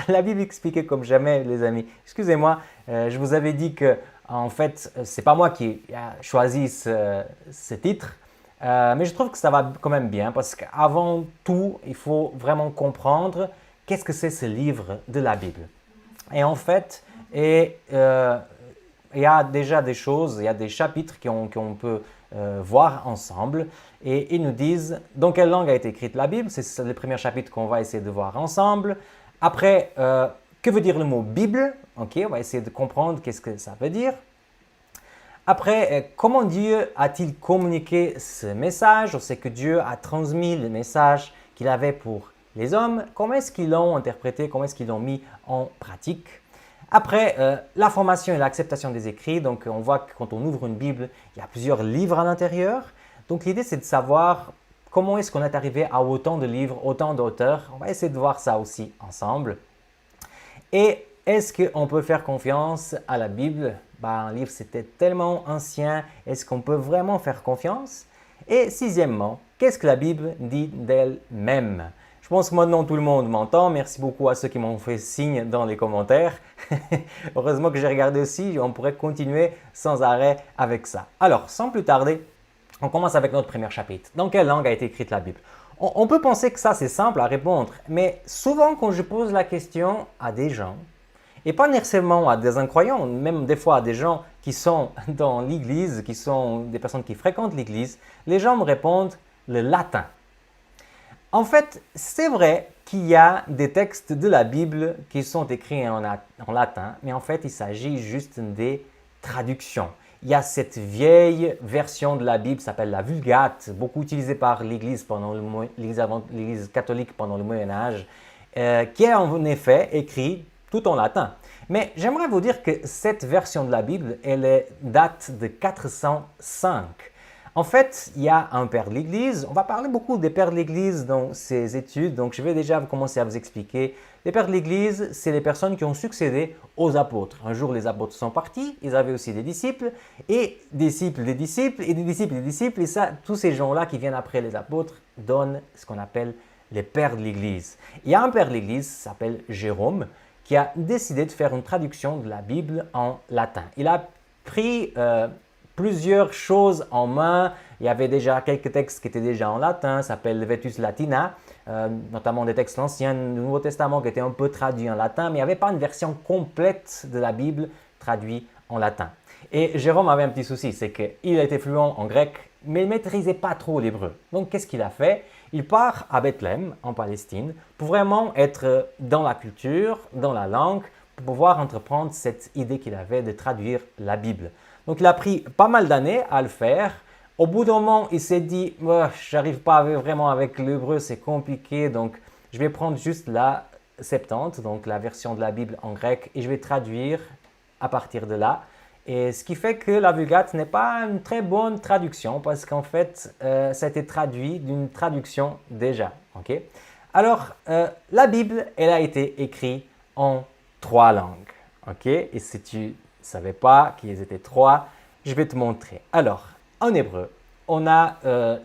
la Bible expliquée comme jamais, les amis. Excusez-moi, je vous avais dit que en fait, c'est pas moi qui a choisi ce titre, mais je trouve que ça va quand même bien parce qu'avant tout, il faut vraiment comprendre qu'est-ce que c'est ce livre de la Bible. Et en fait, il y a déjà des choses, il y a des chapitres qu'on peut voir ensemble et ils nous disent dans quelle langue a été écrite la Bible. C'est le premier chapitre qu'on va essayer de voir ensemble. Après, que veut dire le mot Bible? Ok, on va essayer de comprendre qu'est-ce que ça veut dire. Après, comment Dieu a-t-il communiqué ce message? On sait que Dieu a transmis le message qu'il avait pour les hommes. Comment est-ce qu'ils l'ont interprété? Comment est-ce qu'ils l'ont mis en pratique? Après, la formation et l'acceptation des écrits. Donc, on voit que quand on ouvre une Bible, il y a plusieurs livres à l'intérieur. Donc, l'idée, c'est de savoir comment est-ce qu'on est arrivé à autant de livres, autant d'auteurs. On va essayer de voir ça aussi ensemble. Et est-ce qu'on peut faire confiance à la Bible? Un livre, c'était tellement ancien. Est-ce qu'on peut vraiment faire confiance? Et sixièmement, qu'est-ce que la Bible dit d'elle-même? Je pense que maintenant tout le monde m'entend. Merci beaucoup à ceux qui m'ont fait signe dans les commentaires. Heureusement que j'ai regardé aussi. On pourrait continuer sans arrêt avec ça. Alors, sans plus tarder, on commence avec notre premier chapitre. Dans quelle langue a été écrite la Bible? On peut penser que ça, c'est simple à répondre. Mais souvent, quand je pose la question à des gens, et pas nécessairement à des incroyants, même des fois à des gens qui sont dans l'Église, qui sont des personnes qui fréquentent l'Église, les gens me répondent le latin. En fait, c'est vrai qu'il y a des textes de la Bible qui sont écrits en latin, mais en fait, il s'agit juste des traductions. Il y a cette vieille version de la Bible qui s'appelle la Vulgate, beaucoup utilisée par l'Église catholique pendant le Moyen Âge, qui est en effet écrite tout en latin. Mais j'aimerais vous dire que cette version de la Bible, elle date de 405. En fait, il y a un père de l'Église. On va parler beaucoup des pères de l'Église dans ces études, donc je vais déjà commencer à vous expliquer. Les pères de l'Église, c'est les personnes qui ont succédé aux apôtres. Un jour, les apôtres sont partis, ils avaient aussi des disciples, et des disciples, des disciples, et des disciples, des disciples, et ça, tous ces gens-là qui viennent après les apôtres donnent ce qu'on appelle les pères de l'Église. Il y a un père de l'Église qui s'appelle Jérôme, qui a décidé de faire une traduction de la Bible en latin. Il a pris plusieurs choses en main. Il y avait déjà quelques textes qui étaient déjà en latin, ça s'appelle le Vetus Latina, notamment des textes anciens du Nouveau Testament qui étaient un peu traduits en latin, mais il n'y avait pas une version complète de la Bible traduite en latin. Et Jérôme avait un petit souci, c'est qu'il était fluent en grec, mais il ne maîtrisait pas trop l'hébreu. Donc, qu'est-ce qu'il a fait? Il part à Bethléem, en Palestine, pour vraiment être dans la culture, dans la langue, pour pouvoir entreprendre cette idée qu'il avait de traduire la Bible. Donc, il a pris pas mal d'années à le faire. Au bout d'un moment, il s'est dit « j'arrive pas vraiment avec l'hébreu, c'est compliqué, donc je vais prendre juste la Septante, donc la version de la Bible en grec, et je vais traduire à partir de là. » Et ce qui fait que la Vulgate n'est pas une très bonne traduction parce qu'en fait, ça a été traduit d'une traduction déjà. Okay? Alors, la Bible, elle a été écrite en 3 langues. Okay? Et si tu ne savais pas qu'ils étaient 3, je vais te montrer. Alors, en hébreu, on a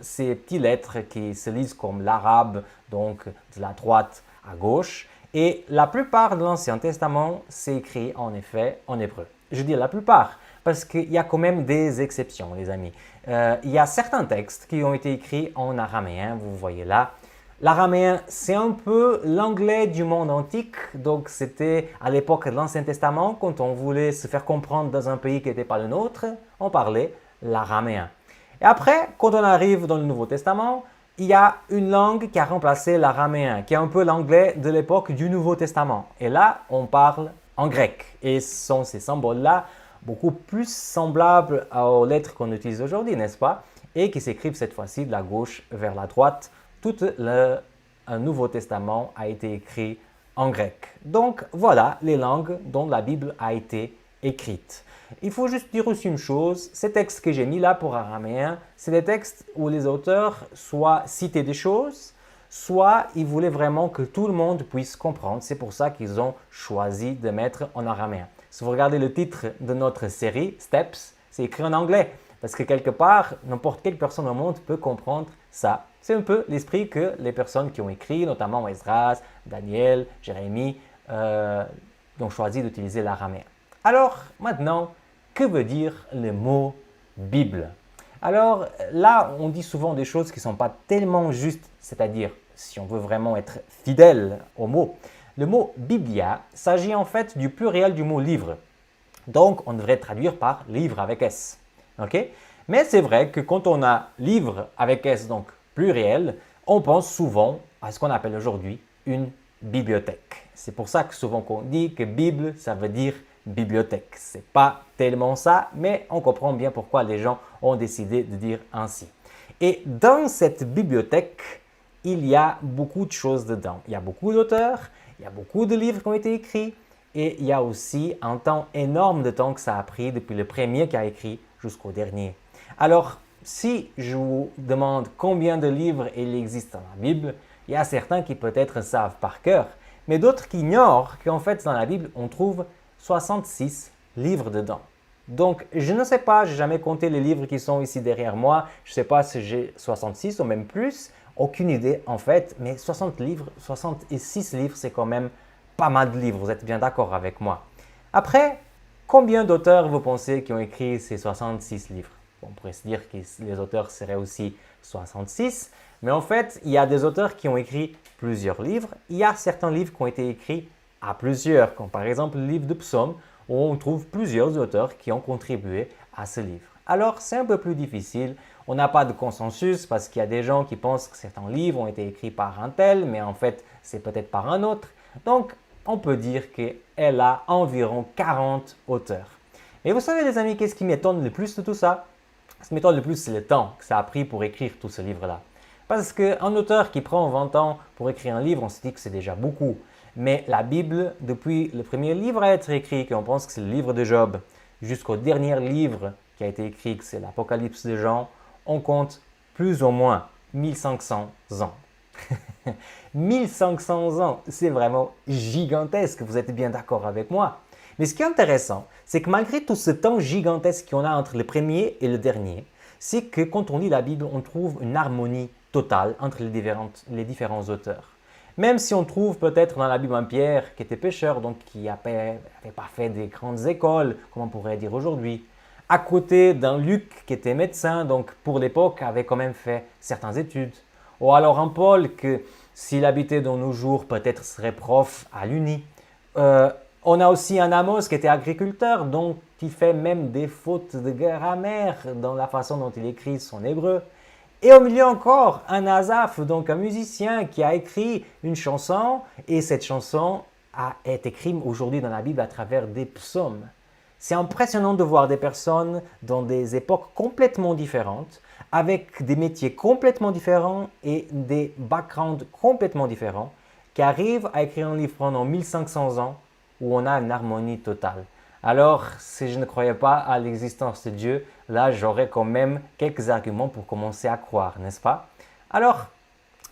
ces petites lettres qui se lisent comme l'arabe, donc de la droite à gauche. Et la plupart de l'Ancien Testament, c'est écrit en effet en hébreu. Je dis la plupart parce qu'il y a quand même des exceptions, les amis. Il y a certains textes qui ont été écrits en araméen, vous voyez là. L'araméen, c'est un peu l'anglais du monde antique. Donc, c'était à l'époque de l'Ancien Testament, quand on voulait se faire comprendre dans un pays qui n'était pas le nôtre, on parlait l'araméen. Et après, quand on arrive dans le Nouveau Testament, il y a une langue qui a remplacé l'araméen, qui est un peu l'anglais de l'époque du Nouveau Testament. Et là, on parle en grec. Et ce sont ces symboles-là beaucoup plus semblables aux lettres qu'on utilise aujourd'hui, n'est-ce pas? Et qui s'écrivent cette fois-ci de la gauche vers la droite. Tout le Nouveau Testament a été écrit en grec. Donc voilà les langues dont la Bible a été écrite. Il faut juste dire aussi une chose, ces textes que j'ai mis là pour araméen, c'est des textes où les auteurs soit citaient des choses, soit ils voulaient vraiment que tout le monde puisse comprendre. C'est pour ça qu'ils ont choisi de mettre en araméen. Si vous regardez le titre de notre série, Steps, c'est écrit en anglais. Parce que quelque part, n'importe quelle personne au monde peut comprendre ça. C'est un peu l'esprit que les personnes qui ont écrit, notamment Esdras, Daniel, Jérémie, ont choisi d'utiliser l'araméen. Alors maintenant, que veut dire le mot Bible? Alors là, on dit souvent des choses qui ne sont pas tellement justes, c'est-à-dire si on veut vraiment être fidèle au mot. Le mot Biblia s'agit en fait du pluriel du mot livre. Donc on devrait traduire par livre avec S. Okay? Mais c'est vrai que quand on a livre avec S, donc pluriel, on pense souvent à ce qu'on appelle aujourd'hui une bibliothèque. C'est pour ça que souvent qu'on dit que Bible, ça veut dire bibliothèque. Ce n'est pas tellement ça, mais on comprend bien pourquoi les gens ont décidé de dire ainsi. Et dans cette bibliothèque, il y a beaucoup de choses dedans. Il y a beaucoup d'auteurs, il y a beaucoup de livres qui ont été écrits et il y a aussi un temps énorme de temps que ça a pris depuis le premier qui a écrit jusqu'au dernier. Alors, si je vous demande combien de livres il existe dans la Bible, il y a certains qui peut-être savent par cœur, mais d'autres qui ignorent qu'en fait dans la Bible, on trouve 66 livres dedans. Donc, je ne sais pas, je n'ai jamais compté les livres qui sont ici derrière moi. Je ne sais pas si j'ai 66 ou même plus. Aucune idée en fait, mais 60 livres, 66 livres, c'est quand même pas mal de livres. Vous êtes bien d'accord avec moi. Après, combien d'auteurs vous pensez qui ont écrit ces 66 livres? On pourrait se dire que les auteurs seraient aussi 66, mais en fait, il y a des auteurs qui ont écrit plusieurs livres. Il y a certains livres qui ont été écrits à plusieurs, comme par exemple le livre de Psaumes, où on trouve plusieurs auteurs qui ont contribué à ce livre. Alors, c'est un peu plus difficile. On n'a pas de consensus parce qu'il y a des gens qui pensent que certains livres ont été écrits par un tel, mais en fait, c'est peut-être par un autre. Donc, on peut dire qu'elle a environ 40 auteurs. Et vous savez, les amis, qu'est-ce qui m'étonne le plus de tout ça? Ce qui m'étonne le plus, c'est le temps que ça a pris pour écrire tout ce livre-là. Parce qu'un auteur qui prend 20 ans pour écrire un livre, on se dit que c'est déjà beaucoup. Mais la Bible, depuis le premier livre à être écrit, qu'on pense que c'est le livre de Job, jusqu'au dernier livre qui a été écrit, que c'est l'Apocalypse de Jean, on compte plus ou moins 1500 ans. 1500 ans, c'est vraiment gigantesque, vous êtes bien d'accord avec moi. Mais ce qui est intéressant, c'est que malgré tout ce temps gigantesque qu'on a entre le premier et le dernier, c'est que quand on lit la Bible, on trouve une harmonie totale entre les différents auteurs. Même si on trouve peut-être dans la Bible un Pierre qui était pêcheur, donc qui n'avait pas fait des grandes écoles, comme on pourrait dire aujourd'hui, à côté d'un Luc qui était médecin, donc pour l'époque avait quand même fait certaines études, ou alors un Paul que s'il habitait dans nos jours peut-être serait prof à l'Uni. On a aussi un Amos qui était agriculteur, donc qui fait même des fautes de grammaire dans la façon dont il écrit son hébreu. Et au milieu encore, un Asaph, donc un musicien qui a écrit une chanson et cette chanson est écrite aujourd'hui dans la Bible à travers des psaumes. C'est impressionnant de voir des personnes dans des époques complètement différentes, avec des métiers complètement différents et des backgrounds complètement différents, qui arrivent à écrire un livre pendant 1500 ans où on a une harmonie totale. Alors, si je ne croyais pas à l'existence de Dieu, là, j'aurais quand même quelques arguments pour commencer à croire, n'est-ce pas? Alors,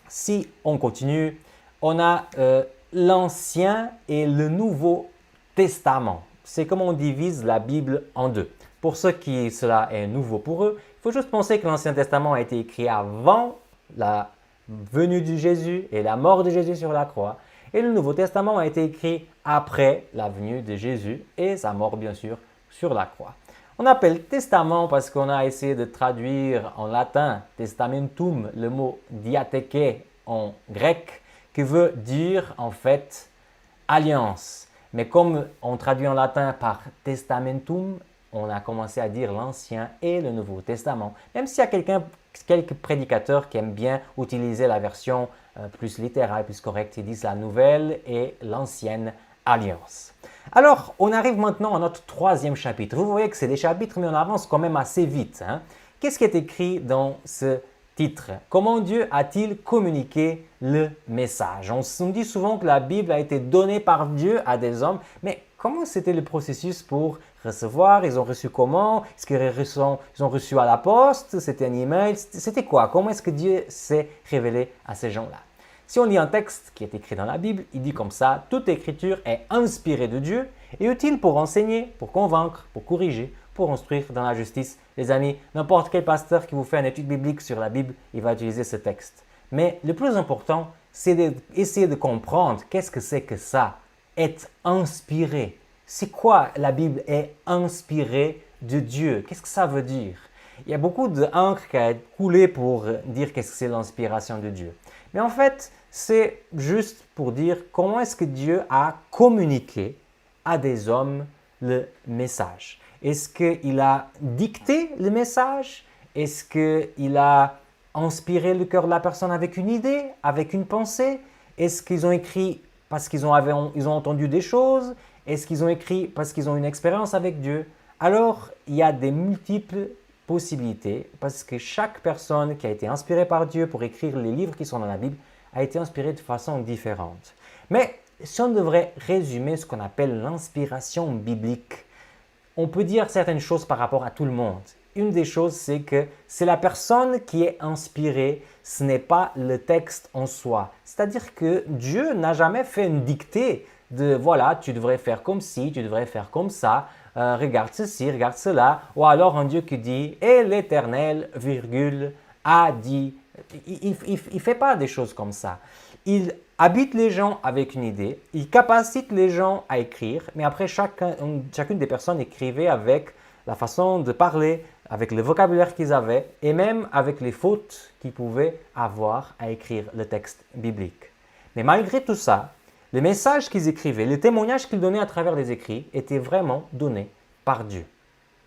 si on continue, on a l'Ancien et le Nouveau Testament. C'est comme on divise la Bible en deux. Pour ceux qui cela est nouveau pour eux, il faut juste penser que l'Ancien Testament a été écrit avant la venue de Jésus et la mort de Jésus sur la croix. Et le Nouveau Testament a été écrit après la venue de Jésus et sa mort, bien sûr, sur la croix. On appelle testament parce qu'on a essayé de traduire en latin testamentum, le mot diatheke en grec, qui veut dire en fait alliance. Mais comme on traduit en latin par testamentum, on a commencé à dire l'Ancien et le Nouveau Testament. Même s'il y a quelques prédicateurs qui aiment bien utiliser la version plus littérale, plus correcte, ils disent la Nouvelle et l'Ancienne Alliance. Alors, on arrive maintenant à notre troisième chapitre. Vous voyez que c'est des chapitres, mais on avance quand même assez vite. Qu'est-ce qui est écrit dans ce titre? Comment Dieu a-t-il communiqué le message? On se dit souvent que la Bible a été donnée par Dieu à des hommes, mais comment c'était le processus pour recevoir? Ils ont reçu comment? Est-ce qu'ils ont reçu à la poste? C'était un email? C'était quoi? Comment est-ce que Dieu s'est révélé à ces gens-là? Si on lit un texte qui est écrit dans la Bible, il dit comme ça: toute écriture est inspirée de Dieu et utile pour enseigner, pour convaincre, pour corriger, pour instruire dans la justice. Les amis, n'importe quel pasteur qui vous fait une étude biblique sur la Bible, il va utiliser ce texte. Mais le plus important, c'est d'essayer de comprendre qu'est-ce que c'est que ça, est inspirée. C'est quoi la Bible est inspirée de Dieu? Qu'est-ce que ça veut dire? Il y a beaucoup d'encre qui a coulé pour dire qu'est-ce que c'est l'inspiration de Dieu. Mais en fait, c'est juste pour dire comment est-ce que Dieu a communiqué à des hommes le message. Est-ce qu'il a dicté le message? Est-ce qu'il a inspiré le cœur de la personne avec une idée, avec une pensée? Est-ce qu'ils ont écrit parce qu'ils ont entendu des choses? Est-ce qu'ils ont écrit parce qu'ils ont une expérience avec Dieu? Alors, il y a des multiples possibilités parce que chaque personne qui a été inspirée par Dieu pour écrire les livres qui sont dans la Bible a été inspirée de façon différente. Mais si on devrait résumer ce qu'on appelle l'inspiration biblique, on peut dire certaines choses par rapport à tout le monde. Une des choses, c'est que c'est la personne qui est inspirée, ce n'est pas le texte en soi. C'est-à-dire que Dieu n'a jamais fait une dictée de voilà, tu devrais faire comme ci, tu devrais faire comme ça, regarde ceci, regarde cela, ou alors un Dieu qui dit et l'Éternel, virgule, a dit. Il ne fait pas des choses comme ça. Il habite les gens avec une idée, il capacite les gens à écrire, mais après chacune des personnes écrivait avec la façon de parler, avec le vocabulaire qu'ils avaient et même avec les fautes qu'ils pouvaient avoir à écrire le texte biblique. Mais malgré tout ça, le message qu'ils écrivaient, le témoignage qu'ils donnaient à travers les écrits était vraiment donné par Dieu.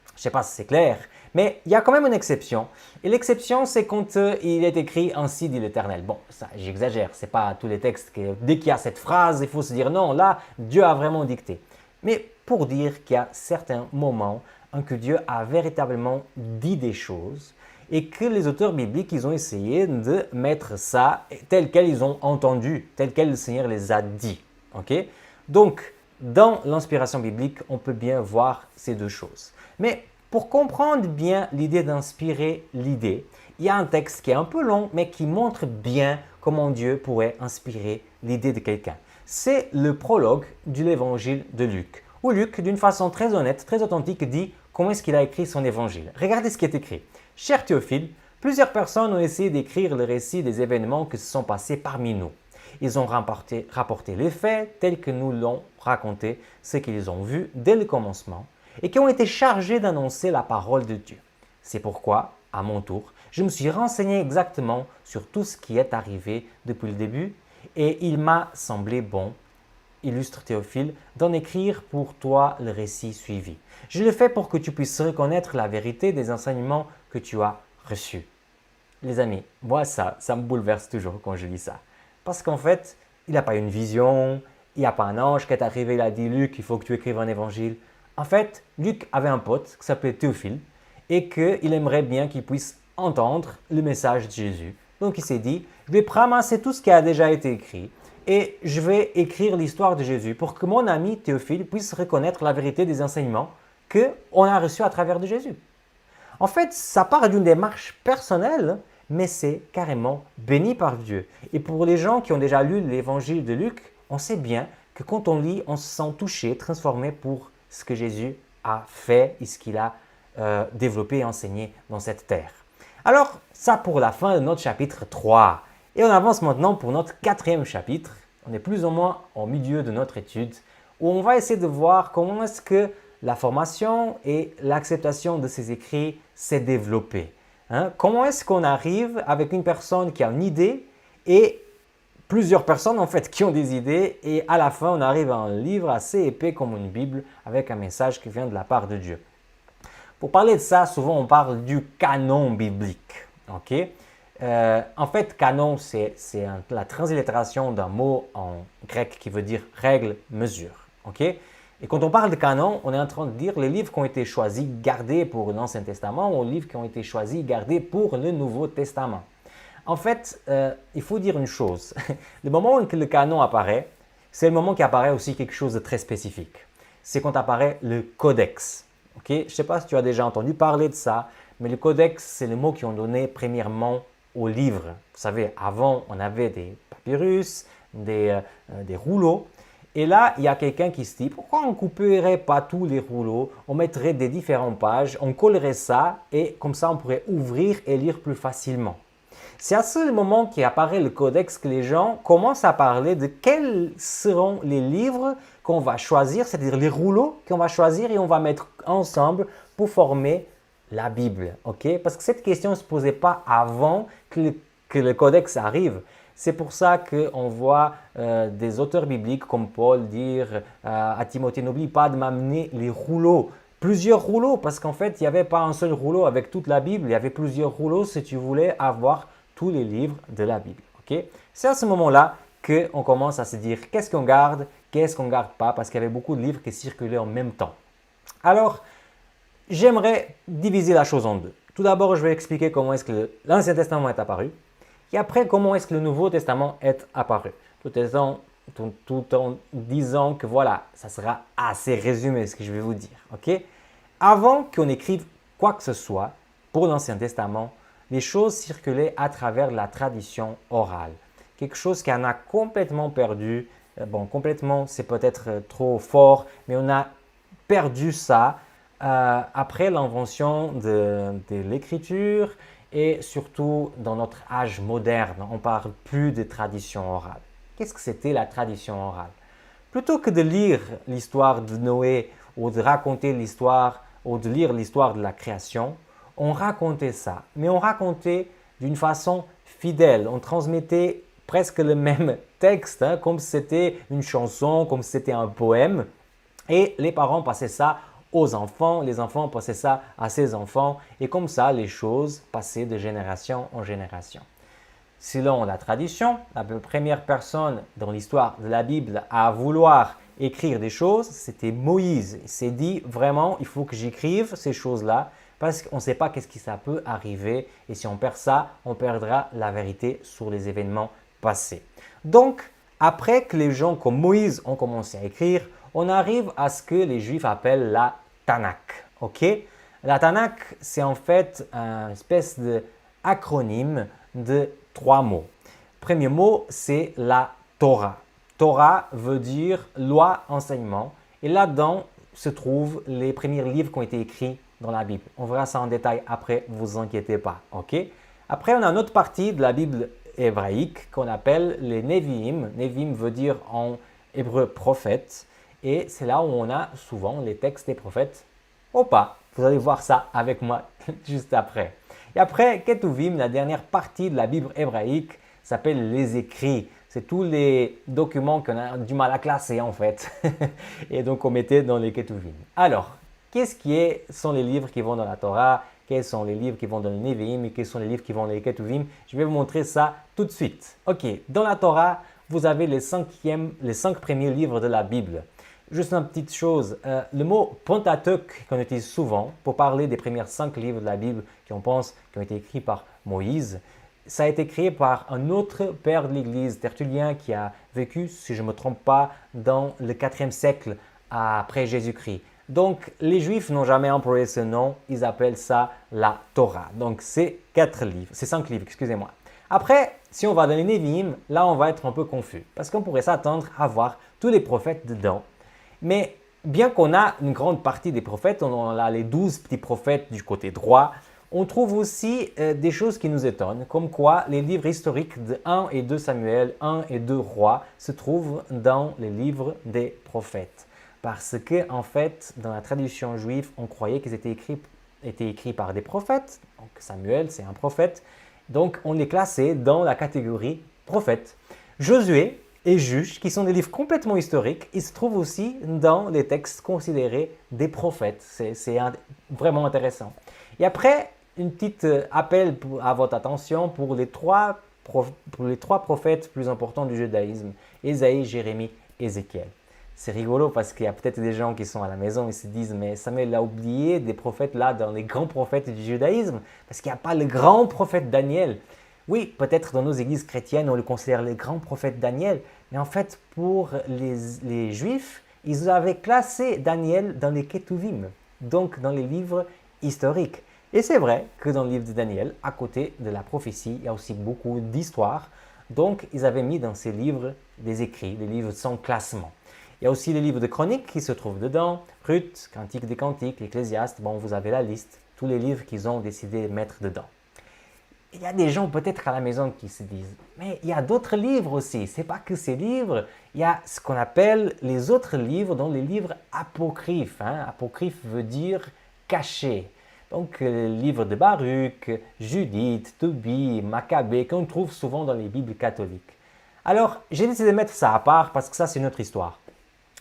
Je ne sais pas si c'est clair, mais il y a quand même une exception. Et l'exception, c'est quand il est écrit « Ainsi dit l'Éternel ». Bon, ça, j'exagère, ce n'est pas tous les textes que dès qu'il y a cette phrase, il faut se dire « Non, là, Dieu a vraiment dicté ». Mais pour dire qu'il y a certains moments en que Dieu a véritablement dit des choses et que les auteurs bibliques, ils ont essayé de mettre ça tel quel ils ont entendu, tel quel le Seigneur les a dit. Okay? Donc, dans l'inspiration biblique, on peut bien voir ces deux choses. Mais pour comprendre bien l'idée d'inspirer l'idée, il y a un texte qui est un peu long, mais qui montre bien comment Dieu pourrait inspirer l'idée de quelqu'un. C'est le prologue de l'évangile de Luc, où Luc, d'une façon très honnête, très authentique, dit comment est-ce qu'il a écrit son évangile. Regardez ce qui est écrit. « Cher Théophile, plusieurs personnes ont essayé d'écrire le récit des événements qui se sont passés parmi nous. Ils ont rapporté les faits tels que nous l'ont raconté, ce qu'ils ont vu dès le commencement, et qui ont été chargés d'annoncer la parole de Dieu. C'est pourquoi, à mon tour, je me suis renseigné exactement sur tout ce qui est arrivé depuis le début, et il m'a semblé bon, illustre Théophile, d'en écrire pour toi le récit suivi. Je le fais pour que tu puisses reconnaître la vérité des enseignements que tu as reçus. » Les amis, moi ça me bouleverse toujours quand je lis ça. Parce qu'en fait, il n'a pas une vision, il n'y a pas un ange qui est arrivé, il a dit « Luc, il faut que tu écrives un évangile ». En fait, Luc avait un pote qui s'appelait Théophile et qu'il aimerait bien qu'il puisse entendre le message de Jésus. Donc il s'est dit « Je vais ramasser tout ce qui a déjà été écrit et je vais écrire l'histoire de Jésus pour que mon ami Théophile puisse reconnaître la vérité des enseignements qu'on a reçus à travers de Jésus. » En fait, ça part d'une démarche personnelle, mais c'est carrément béni par Dieu. Et pour les gens qui ont déjà lu l'évangile de Luc, on sait bien que quand on lit, on se sent touché, transformé pour ce que Jésus a fait et ce qu'il a développé et enseigné dans cette terre. Alors, ça pour la fin de notre chapitre 3. Et on avance maintenant pour notre 4e chapitre. On est plus ou moins au milieu de notre étude où on va essayer de voir comment est-ce que la formation et l'acceptation de ces écrits s'est développée. Comment est-ce qu'on arrive avec une personne qui a une idée et plusieurs personnes en fait qui ont des idées et à la fin on arrive à un livre assez épais comme une Bible avec un message qui vient de la part de Dieu. Pour parler de ça, souvent on parle du canon biblique. Okay? En fait, canon, c'est la translittération d'un mot en grec qui veut dire règle, mesure. Okay? Et quand on parle de canon, on est en train de dire les livres qui ont été choisis, gardés pour l'Ancien Testament ou les livres qui ont été choisis, gardés pour le Nouveau Testament. En fait, il faut dire une chose. Le moment où le canon apparaît, c'est le moment qui apparaît aussi quelque chose de très spécifique. C'est quand apparaît le codex. Okay? Je ne sais pas si tu as déjà entendu parler de ça, mais le codex, c'est le mot qu'ils ont donné premièrement aux livres. Vous savez, avant, on avait des papyrus, des rouleaux. Et là, il y a quelqu'un qui se dit, pourquoi on ne couperait pas tous les rouleaux, on mettrait des différentes pages, on collerait ça et comme ça, on pourrait ouvrir et lire plus facilement. C'est à ce moment qu'apparaît le codex que les gens commencent à parler de quels seront les livres qu'on va choisir, c'est-à-dire les rouleaux qu'on va choisir et on va mettre ensemble pour former la Bible. Ok? Parce que cette question ne se posait pas avant que le codex arrive. C'est pour ça qu'on voit des auteurs bibliques comme Paul dire à Timothée, n'oublie pas de m'amener les rouleaux. Plusieurs rouleaux, parce qu'en fait, il n'y avait pas un seul rouleau avec toute la Bible, il y avait plusieurs rouleaux si tu voulais avoir tous les livres de la Bible. Okay? C'est à ce moment-là qu'on commence à se dire qu'est-ce qu'on garde pas, parce qu'il y avait beaucoup de livres qui circulaient en même temps. Alors, j'aimerais diviser la chose en deux. Tout d'abord, je vais expliquer comment est-ce que l'Ancien Testament est apparu, et après, comment est-ce que le Nouveau Testament est apparu. Tout en disant que voilà, ça sera assez résumé ce que je vais vous dire. Okay? Avant qu'on écrive quoi que ce soit pour l'Ancien Testament, les choses circulaient à travers la tradition orale. Quelque chose qu'on a complètement perdu. Bon, complètement, c'est peut-être trop fort, mais on a perdu ça après l'invention de l'écriture et surtout dans notre âge moderne. On ne parle plus de tradition orale. Qu'est-ce que c'était la tradition orale? Plutôt que de lire l'histoire de Noé ou de raconter l'histoire ou de lire l'histoire de la création, on racontait ça, mais on racontait d'une façon fidèle. On transmettait presque le même texte, hein, comme si c'était une chanson, comme si c'était un poème. Et les parents passaient ça aux enfants, les enfants passaient ça à ses enfants, et comme ça, les choses passaient de génération en génération. Selon la tradition, la première personne dans l'histoire de la Bible à vouloir écrire des choses, c'était Moïse. Il s'est dit vraiment, il faut que j'écrive ces choses-là parce qu'on ne sait pas qu'est-ce qui ça peut arriver et si on perd ça, on perdra la vérité sur les événements passés. Donc, après que les gens comme Moïse ont commencé à écrire, on arrive à ce que les Juifs appellent la Tanakh. Okay? La Tanakh, c'est en fait une espèce d'acronyme de 3 mots. Premier mot, c'est la Torah. Torah veut dire loi, enseignement. Et là-dedans se trouvent les premiers livres qui ont été écrits dans la Bible. On verra ça en détail après, ne vous inquiétez pas. Okay? Après, on a une autre partie de la Bible hébraïque qu'on appelle les Nevi'im. Nevi'im veut dire en hébreu prophète. Et c'est là où on a souvent les textes des prophètes ou pas. Vous allez voir ça avec moi juste après. Et après, Ketuvim, la dernière partie de la Bible hébraïque, s'appelle les écrits. C'est tous les documents qu'on a du mal à classer en fait. Et donc on mettait dans les Ketuvim. Alors, qu'est-ce qui sont les livres qui vont dans la Torah? Quels sont les livres qui vont dans le Nevi'im et quels sont les livres qui vont dans les Ketuvim? Je vais vous montrer ça tout de suite. Ok, dans la Torah, vous avez les 5 premiers livres de la Bible. Juste une petite chose, le mot Pentateuch qu'on utilise souvent pour parler des premiers 5 livres de la Bible qu'on pense qui ont été écrits par Moïse, ça a été créé par un autre père de l'Église, Tertullien, qui a vécu, si je ne me trompe pas, dans le 4e siècle après Jésus-Christ. Donc, les Juifs n'ont jamais employé ce nom, ils appellent ça la Torah. Donc, c'est 5 livres, excusez-moi. Après, si on va dans les Nevi'im, là, on va être un peu confus parce qu'on pourrait s'attendre à voir tous les prophètes dedans. Mais bien qu'on a une grande partie des prophètes, on a les 12 petits prophètes du côté droit, on trouve aussi des choses qui nous étonnent, comme quoi les livres historiques de 1 et 2 Samuel, 1 et 2 Rois se trouvent dans les livres des prophètes. Parce que, en fait, dans la tradition juive, on croyait qu'ils étaient écrits par des prophètes. Donc Samuel, c'est un prophète. Donc on les classait dans la catégorie prophète. Josué et Juges, qui sont des livres complètement historiques, ils se trouvent aussi dans les textes considérés des prophètes. C'est vraiment intéressant. Et après, une petite appel à votre attention pour les trois prophètes plus importants du judaïsme, Ésaïe, Jérémie, Ézéchiel. C'est rigolo parce qu'il y a peut-être des gens qui sont à la maison et se disent « Mais Samuel a oublié des prophètes là dans les grands prophètes du judaïsme parce qu'il n'y a pas le grand prophète Daniel. » Oui, peut-être dans nos églises chrétiennes, on le considère le grand prophète Daniel, mais en fait, pour les Juifs, ils avaient classé Daniel dans les Ketuvim, donc dans les livres historiques. Et c'est vrai que dans le livre de Daniel, à côté de la prophétie, il y a aussi beaucoup d'histoires. Donc, ils avaient mis dans ces livres des écrits, des livres sans classement. Il y a aussi les livres de chroniques qui se trouvent dedans, Ruth, Cantique des Cantiques, Ecclésiaste, bon, vous avez la liste, tous les livres qu'ils ont décidé de mettre dedans. il y a des gens peut-être à la maison qui se disent, mais il y a d'autres livres aussi, c'est pas que ces livres, il y a ce qu'on appelle les autres livres, donc les livres apocryphes. Apocryphe veut dire caché. Donc les livres de Baruch, Judith, Tobie, Maccabée, qu'on trouve souvent dans les Bibles catholiques. Alors, j'ai décidé de mettre ça à part parce que ça, c'est une autre histoire.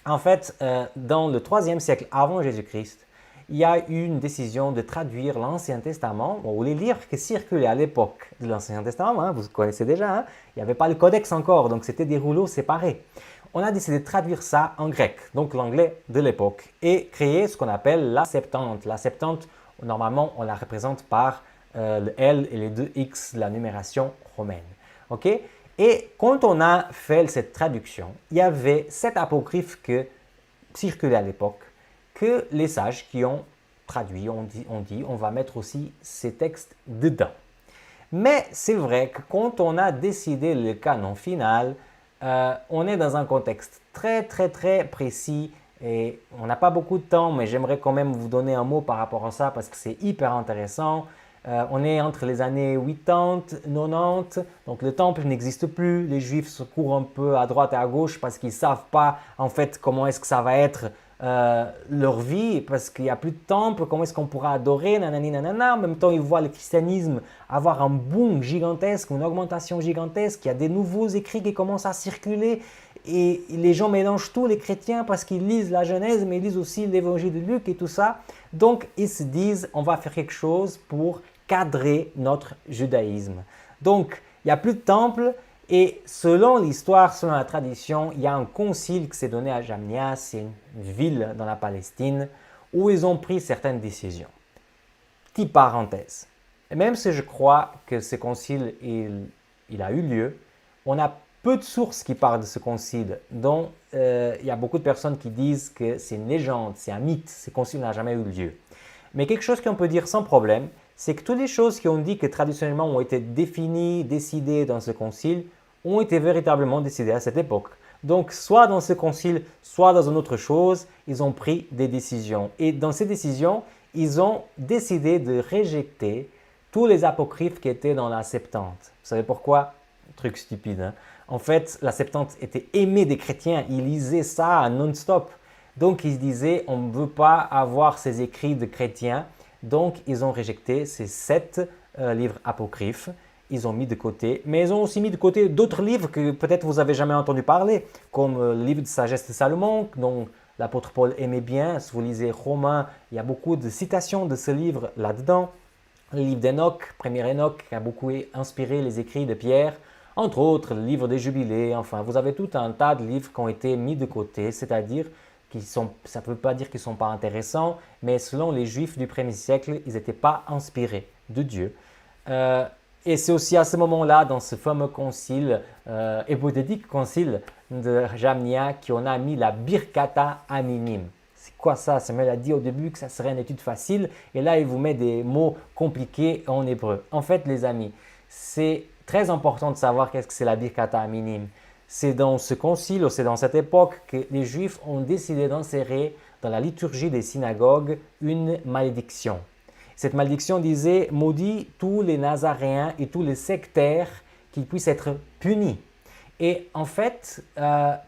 En fait, dans le 3e siècle avant Jésus-Christ, il y a eu une décision de traduire l'Ancien Testament, ou les livres qui circulaient à l'époque de l'Ancien Testament, vous connaissez déjà, il n'y avait pas le codex encore, donc c'était des rouleaux séparés. On a décidé de traduire ça en grec, donc l'anglais de l'époque, et créer ce qu'on appelle la Septante. La Septante, normalement, on la représente par le L et les deux X de la numération romaine. OK? Et quand on a fait cette traduction, il y avait 7 apocryphes qui circulaient à l'époque, que les sages qui ont traduit ont dit on va mettre aussi ces textes dedans. Mais c'est vrai que quand on a décidé le canon final, on est dans un contexte très précis et on n'a pas beaucoup de temps, mais j'aimerais quand même vous donner un mot par rapport à ça parce que c'est hyper intéressant. On est entre les années 80, 90, donc le temple n'existe plus, les juifs se courent un peu à droite et à gauche parce qu'ils ne savent pas en fait comment est-ce que ça va être leur vie, parce qu'il n'y a plus de temple, comment est-ce qu'on pourra adorer, nanani nanana. En même temps, ils voient le christianisme avoir un boom gigantesque, une augmentation gigantesque, il y a des nouveaux écrits qui commencent à circuler et les gens mélangent tous les chrétiens parce qu'ils lisent la Genèse, mais ils lisent aussi l'évangile de Luc et tout ça. Donc, ils se disent, on va faire quelque chose pour cadrer notre judaïsme. Donc, il n'y a plus de temple. Et selon l'histoire, selon la tradition, il y a un concile qui s'est donné à Jamnia, c'est une ville dans la Palestine, où ils ont pris certaines décisions. Petite parenthèse. Et même si je crois que ce concile, il a eu lieu, on a peu de sources qui parlent de ce concile, dont il y a beaucoup de personnes qui disent que c'est une légende, c'est un mythe, ce concile n'a jamais eu lieu. Mais quelque chose qu'on peut dire sans problème, c'est que toutes les choses qui ont dit que traditionnellement ont été définies, décidées dans ce concile, ont été véritablement décidées à cette époque. Donc, soit dans ce concile, soit dans une autre chose, ils ont pris des décisions. Et dans ces décisions, ils ont décidé de rejeter tous les apocryphes qui étaient dans la Septante. Vous savez pourquoi? Truc stupide, hein? En fait, la Septante était aimée des chrétiens. Ils lisaient ça non-stop. Donc, ils se disaient, on ne veut pas avoir ces écrits de chrétiens. Donc, ils ont rejeté ces 7 livres apocryphes. Ils ont mis de côté, mais ils ont aussi mis de côté d'autres livres que peut-être vous n'avez jamais entendu parler, comme le livre de sagesse de Salomon, dont l'apôtre Paul aimait bien. Si vous lisez Romains, il y a beaucoup de citations de ce livre là-dedans. Le livre d'Enoch, premier Enoch, qui a beaucoup inspiré les écrits de Pierre. Entre autres, le livre des Jubilés. Enfin, vous avez tout un tas de livres qui ont été mis de côté, c'est-à-dire ça ne veut pas dire qu'ils ne sont pas intéressants, mais selon les Juifs du 1er siècle, ils n'étaient pas inspirés de Dieu. Et c'est aussi à ce moment-là, dans ce fameux concile, hypothétique concile de Jamnia, qu'on a mis la Birkata Aminim. C'est quoi ça? Samuel a dit au début que ça serait une étude facile, et là il vous met des mots compliqués en hébreu. En fait, les amis, c'est très important de savoir qu'est-ce que c'est la Birkata Aminim. C'est dans ce concile, ou c'est dans cette époque que les Juifs ont décidé d'insérer dans la liturgie des synagogues une malédiction. Cette malédiction disait « Maudit tous les Nazaréens et tous les sectaires qui puissent être punis ». Et en fait,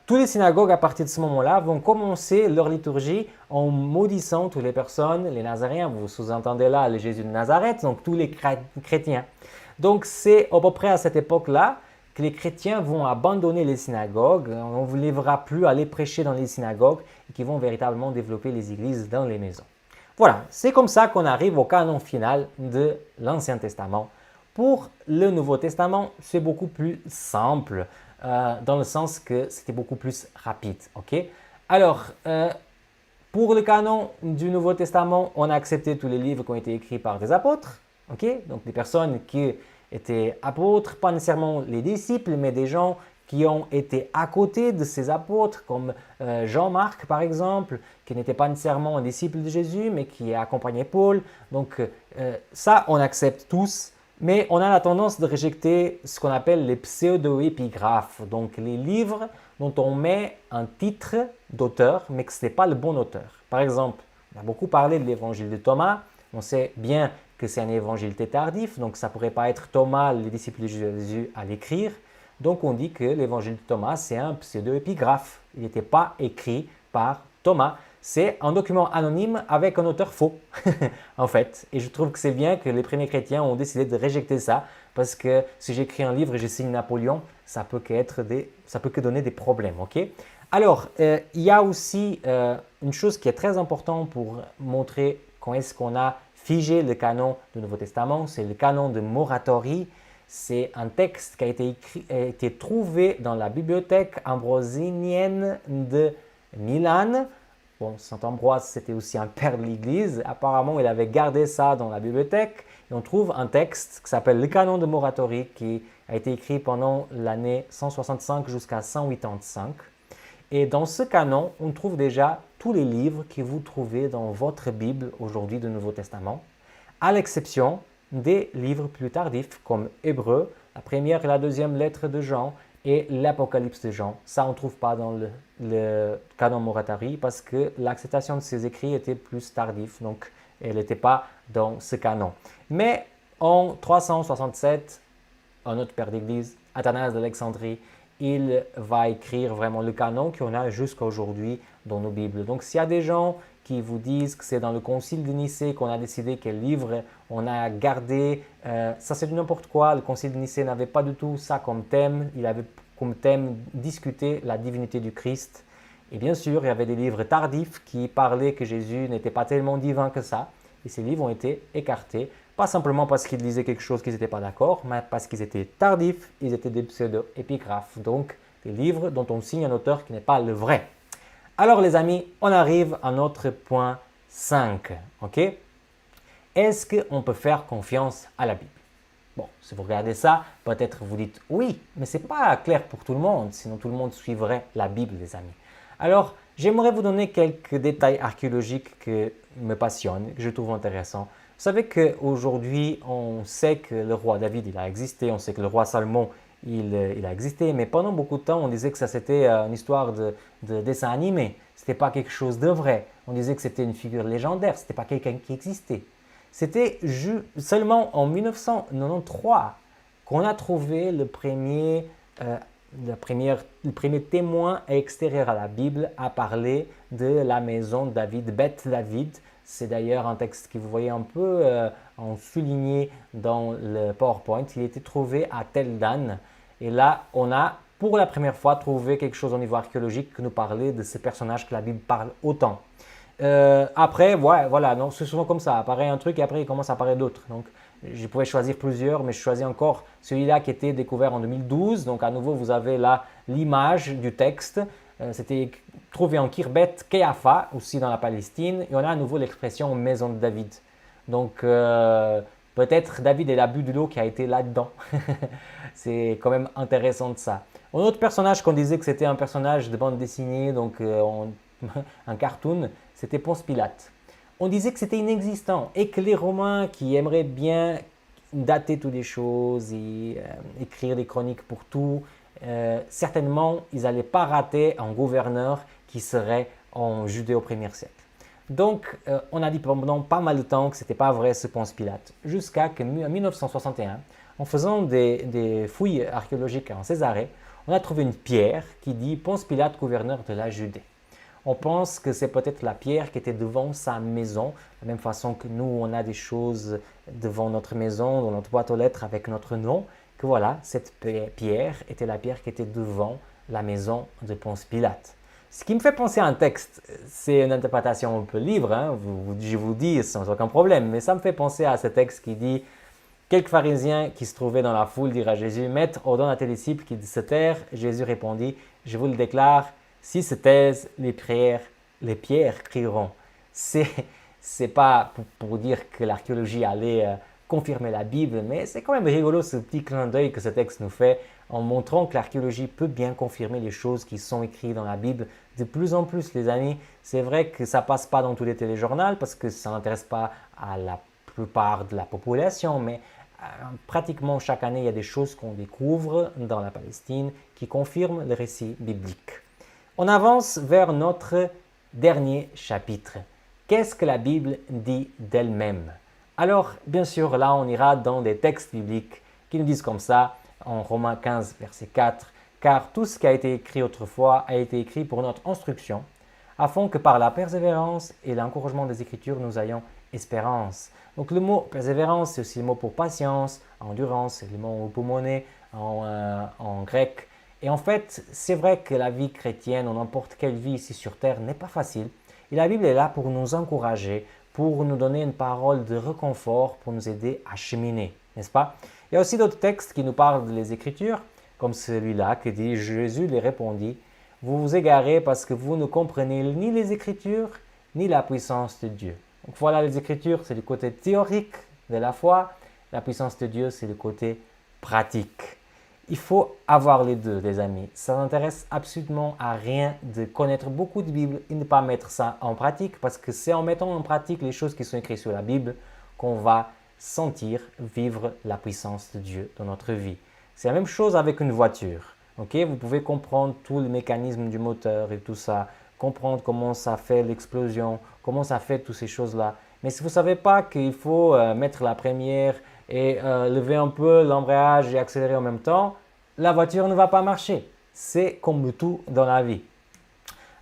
tous les synagogues à partir de ce moment-là vont commencer leur liturgie en maudissant toutes les personnes, les Nazaréens, vous sous-entendez là le Jésus de Nazareth, donc tous les chrétiens. Donc c'est à peu près à cette époque-là que les chrétiens vont abandonner les synagogues, on ne les verra plus aller prêcher dans les synagogues et qui vont véritablement développer les églises dans les maisons. Voilà, c'est comme ça qu'on arrive au canon final de l'Ancien Testament. Pour le Nouveau Testament, c'est beaucoup plus simple, dans le sens que c'était beaucoup plus rapide. Okay? Alors, pour le canon du Nouveau Testament, on a accepté tous les livres qui ont été écrits par des apôtres, okay? Donc des personnes qui étaient apôtres, pas nécessairement les disciples, mais des gens qui ont été à côté de ces apôtres, comme Jean-Marc par exemple, qui n'était pas nécessairement un disciple de Jésus, mais qui a accompagné Paul. Donc ça, on accepte tous, mais on a la tendance de rejeter ce qu'on appelle les pseudo-épigraphes, donc les livres dont on met un titre d'auteur, mais que ce n'est pas le bon auteur. Par exemple, on a beaucoup parlé de l'évangile de Thomas. On sait bien que c'est un évangile qui est tardif, donc ça ne pourrait pas être Thomas, le disciple de Jésus, à l'écrire. Donc on dit que l'évangile de Thomas, c'est un pseudo-épigraphe. Il n'était pas écrit par Thomas. C'est un document anonyme avec un auteur faux, en fait. Et je trouve que c'est bien que les premiers chrétiens ont décidé de rejeter ça, parce que si j'écris un livre et je signe Napoléon, ça peut que donner des problèmes, ok? Alors, il y a aussi une chose qui est très importante pour montrer quand est-ce qu'on a figé le canon du Nouveau Testament, c'est le canon de Muratori. C'est un texte qui a été trouvé dans la bibliothèque ambrosinienne de Milan. Bon, Saint Ambroise, c'était aussi un père de l'Église. Apparemment, il avait gardé ça dans la bibliothèque. Et on trouve un texte qui s'appelle le canon de Muratori, qui a été écrit pendant l'année 165 jusqu'à 185. Et dans ce canon, on trouve déjà tous les livres que vous trouvez dans votre Bible aujourd'hui du Nouveau Testament, à l'exception des livres plus tardifs comme Hébreu, la première et la deuxième lettre de Jean et l'Apocalypse de Jean. Ça, on ne trouve pas dans le canon Muratori parce que l'acceptation de ces écrits était plus tardive, donc elle n'était pas dans ce canon. Mais en 367, un autre père d'Église, Athanase d'Alexandrie, il va écrire vraiment le canon qu'on a jusqu'à aujourd'hui dans nos Bibles. Donc s'il y a des gens qui vous disent que c'est dans le concile de Nicée qu'on a décidé quel livre on a gardé, ça c'est du n'importe quoi. Le concile de Nicée n'avait pas du tout ça comme thème. Il avait comme thème discuter la divinité du Christ. Et bien sûr, il y avait des livres tardifs qui parlaient que Jésus n'était pas tellement divin que ça. Et ces livres ont été écartés, pas simplement parce qu'ils disaient quelque chose qu'ils n'étaient pas d'accord, mais parce qu'ils étaient tardifs, ils étaient des pseudo-épigraphes, donc des livres dont on signe un auteur qui n'est pas le vrai. Alors les amis, on arrive à notre point 5, ok? Est-ce qu'on peut faire confiance à la Bible? Bon, si vous regardez ça, peut-être vous dites oui, mais ce n'est pas clair pour tout le monde, sinon tout le monde suivrait la Bible, les amis. Alors, j'aimerais vous donner quelques détails archéologiques qui me passionnent, que je trouve intéressants. Vous savez qu'aujourd'hui, on sait que le roi David, il a existé, on sait que le roi Salomon, il a existé, mais pendant beaucoup de temps, on disait que ça c'était une histoire de dessin animé. Ce n'était pas quelque chose de vrai. On disait que c'était une figure légendaire, ce n'était pas quelqu'un qui existait. C'était seulement en 1993 qu'on a trouvé le premier témoin extérieur à la Bible à parler de la maison de David, Beth David. C'est d'ailleurs un texte que vous voyez un peu en souligné dans le PowerPoint. Il a été trouvé à Tel Dan. Et là, on a pour la première fois trouvé quelque chose au niveau archéologique qui nous parlait de ces personnages que la Bible parle autant. Après, ouais, voilà, non, c'est souvent comme ça. Apparaît un truc et après il commence à apparaître d'autres. Donc, je pouvais choisir plusieurs, mais je choisis encore celui-là qui était découvert en 2012. Donc, à nouveau, vous avez là l'image du texte. C'était trouvé en Khirbet Keyafa, aussi dans la Palestine. Et on a à nouveau l'expression maison de David. Donc, peut-être David est l'abus de l'eau qui a été là-dedans. C'est quand même intéressant de ça. Un autre personnage qu'on disait que c'était un personnage de bande dessinée, donc un cartoon, c'était Ponce Pilate. On disait que c'était inexistant et que les Romains qui aimeraient bien dater toutes les choses et écrire des chroniques pour tout, certainement, ils n'allaient pas rater un gouverneur qui serait en Judée au 1er siècle. Donc, on a dit pendant pas mal de temps que ce n'était pas vrai ce Ponce Pilate, jusqu'à qu'en 1961, en faisant des fouilles archéologiques en Césarée, on a trouvé une pierre qui dit Ponce Pilate, gouverneur de la Judée. On pense que c'est peut-être la pierre qui était devant sa maison, de la même façon que nous, on a des choses devant notre maison, dans notre boîte aux lettres avec notre nom, que voilà, cette pierre était la pierre qui était devant la maison de Ponce Pilate. Ce qui me fait penser à un texte, c'est une interprétation un peu libre, hein, je vous dis sans aucun problème, mais ça me fait penser à ce texte qui dit « Quelques pharisiens qui se trouvaient dans la foule dirent à Jésus, « Maître, ordonne à tes disciples qu'ils se tairent. » Jésus répondit « Je vous le déclare, si se taisent, les pierres crieront. » C'est pas pour dire que l'archéologie allait confirmer la Bible, mais c'est quand même rigolo ce petit clin d'œil que ce texte nous fait en montrant que l'archéologie peut bien confirmer les choses qui sont écrites dans la Bible de plus en plus, les amis. C'est vrai que ça passe pas dans tous les téléjournaux parce que ça n'intéresse pas à la plupart de la population, mais pratiquement chaque année, il y a des choses qu'on découvre dans la Palestine qui confirment le récit biblique. On avance vers notre dernier chapitre. Qu'est-ce que la Bible dit d'elle-même? Alors, bien sûr, là, on ira dans des textes bibliques qui nous disent comme ça, en Romains 15, verset 4, car tout ce qui a été écrit autrefois a été écrit pour notre instruction, afin que par la persévérance et l'encouragement des Écritures, nous ayons espérance. Donc le mot persévérance, c'est aussi le mot pour patience, endurance, c'est le mot pulmoné en grec. Et en fait, c'est vrai que la vie chrétienne, ou n'importe quelle vie ici sur Terre, n'est pas facile. Et la Bible est là pour nous encourager, pour nous donner une parole de réconfort, pour nous aider à cheminer, n'est-ce pas? Il y a aussi d'autres textes qui nous parlent des Écritures, comme celui-là qui dit « Jésus les répondit, vous vous égarez parce que vous ne comprenez ni les Écritures, ni la puissance de Dieu. » Donc voilà, les Écritures, c'est le côté théorique de la foi. La puissance de Dieu, c'est le côté pratique. Il faut avoir les deux, les amis. Ça n'intéresse absolument à rien de connaître beaucoup de Bible et ne pas mettre ça en pratique, parce que c'est en mettant en pratique les choses qui sont écrites sur la Bible qu'on va sentir vivre la puissance de Dieu dans notre vie. C'est la même chose avec une voiture. Okay? Vous pouvez comprendre tout le mécanisme du moteur et tout ça, comprendre comment ça fait l'explosion, comment ça fait toutes ces choses-là. Mais si vous ne savez pas qu'il faut mettre la première et lever un peu l'embrayage et accélérer en même temps, la voiture ne va pas marcher. C'est comme tout dans la vie.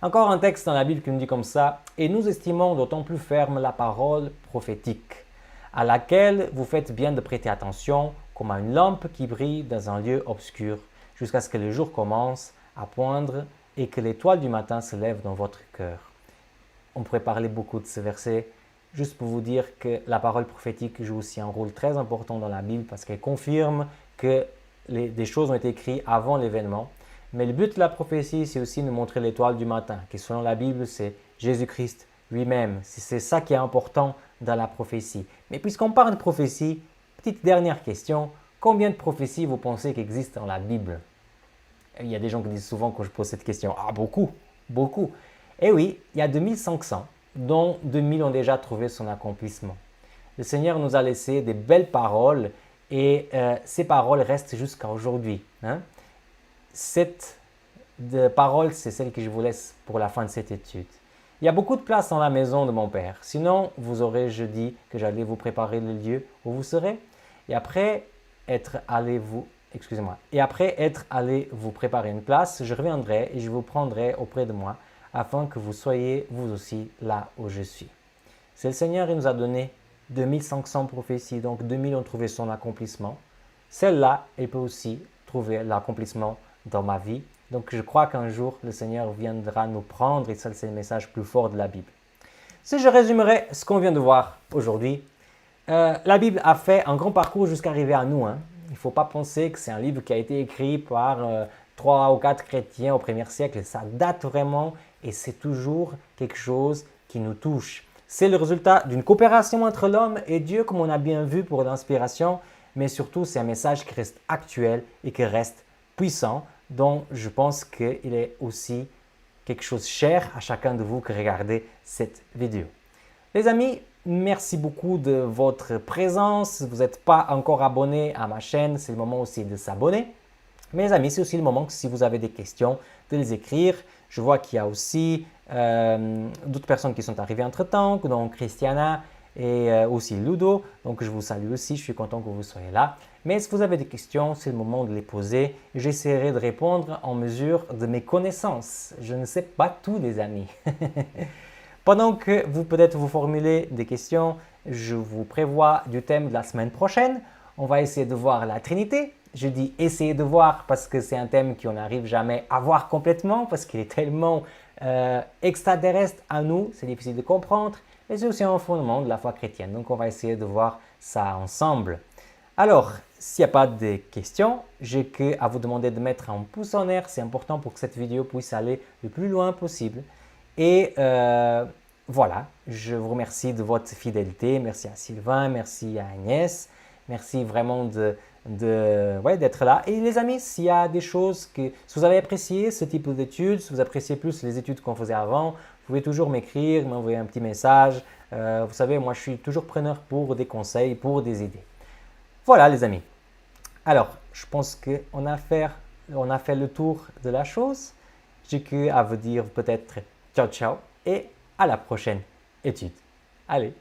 Encore un texte dans la Bible qui nous dit comme ça, « Et nous estimons d'autant plus ferme la parole prophétique, à laquelle vous faites bien de prêter attention, comme à une lampe qui brille dans un lieu obscur, jusqu'à ce que le jour commence à poindre et que l'étoile du matin se lève dans votre cœur. » On pourrait parler beaucoup de ce verset, juste pour vous dire que la parole prophétique joue aussi un rôle très important dans la Bible parce qu'elle confirme que des choses ont été écrites avant l'événement. Mais le but de la prophétie, c'est aussi de nous montrer l'étoile du matin, qui selon la Bible, c'est Jésus-Christ lui-même. C'est ça qui est important dans la prophétie. Mais puisqu'on parle de prophétie, petite dernière question, combien de prophéties vous pensez qu'il existe dans la Bible? Il y a des gens qui disent souvent quand je pose cette question, ah beaucoup, beaucoup. Eh oui, il y a 2500, dont 2000 ont déjà trouvé son accomplissement. Le Seigneur nous a laissé des belles paroles et ces paroles restent jusqu'à aujourd'hui. Hein? Cette parole, c'est celle que je vous laisse pour la fin de cette étude. Il y a beaucoup de place dans la maison de mon Père. Sinon, vous aurez jeudi que j'allais vous préparer le lieu où vous serez. Et après être allé vous préparer une place, je reviendrai et je vous prendrai auprès de moi afin que vous soyez vous aussi là où je suis. C'est le Seigneur, il nous a donné 2500 prophéties, donc 2000 ont trouvé son accomplissement. Celle-là, elle peut aussi trouver l'accomplissement dans ma vie. Donc je crois qu'un jour, le Seigneur viendra nous prendre et ça, c'est le message plus fort de la Bible. Si je résumerai ce qu'on vient de voir aujourd'hui, la Bible a fait un grand parcours jusqu'à arriver à nous. Hein. Il ne faut pas penser que c'est un livre qui a été écrit par 3 ou 4 chrétiens au 1er siècle. Ça date vraiment et c'est toujours quelque chose qui nous touche. C'est le résultat d'une coopération entre l'homme et Dieu, comme on a bien vu pour l'inspiration, mais surtout c'est un message qui reste actuel et qui reste puissant, dont je pense qu'il est aussi quelque chose cher à chacun de vous qui regardez cette vidéo. Les amis, merci beaucoup de votre présence. Si vous n'êtes pas encore abonné à ma chaîne, c'est le moment aussi de s'abonner. Mes amis, c'est aussi le moment que si vous avez des questions, de les écrire. Je vois qu'il y a aussi d'autres personnes qui sont arrivées entre-temps, donc Christiana et aussi Ludo. Donc je vous salue aussi, je suis content que vous soyez là. Mais si vous avez des questions, c'est le moment de les poser. J'essaierai de répondre en mesure de mes connaissances. Je ne sais pas tout, les amis. Pendant que vous peut-être vous formulez des questions, je vous prévois du thème de la semaine prochaine. On va essayer de voir la Trinité. Je dis essayer de voir parce que c'est un thème qu'on n'arrive jamais à voir complètement parce qu'il est tellement extraterrestre à nous, c'est difficile de comprendre. Mais c'est aussi un fondement de la foi chrétienne. Donc on va essayer de voir ça ensemble. Alors, s'il n'y a pas de questions, j'ai qu'à vous demander de mettre un pouce en l'air. C'est important pour que cette vidéo puisse aller le plus loin possible. Et voilà, je vous remercie de votre fidélité. Merci à Sylvain, merci à Agnès. Merci vraiment d'être là. Et les amis, s'il y a des choses que si vous avez apprécié ce type d'études, si vous appréciez plus les études qu'on faisait avant, vous pouvez toujours m'écrire, m'envoyer un petit message. Vous savez, moi je suis toujours preneur pour des conseils, pour des idées. Voilà les amis. Alors, je pense qu'on a fait le tour de la chose. J'ai qu'à vous dire peut-être ciao ciao et à la prochaine étude. Allez.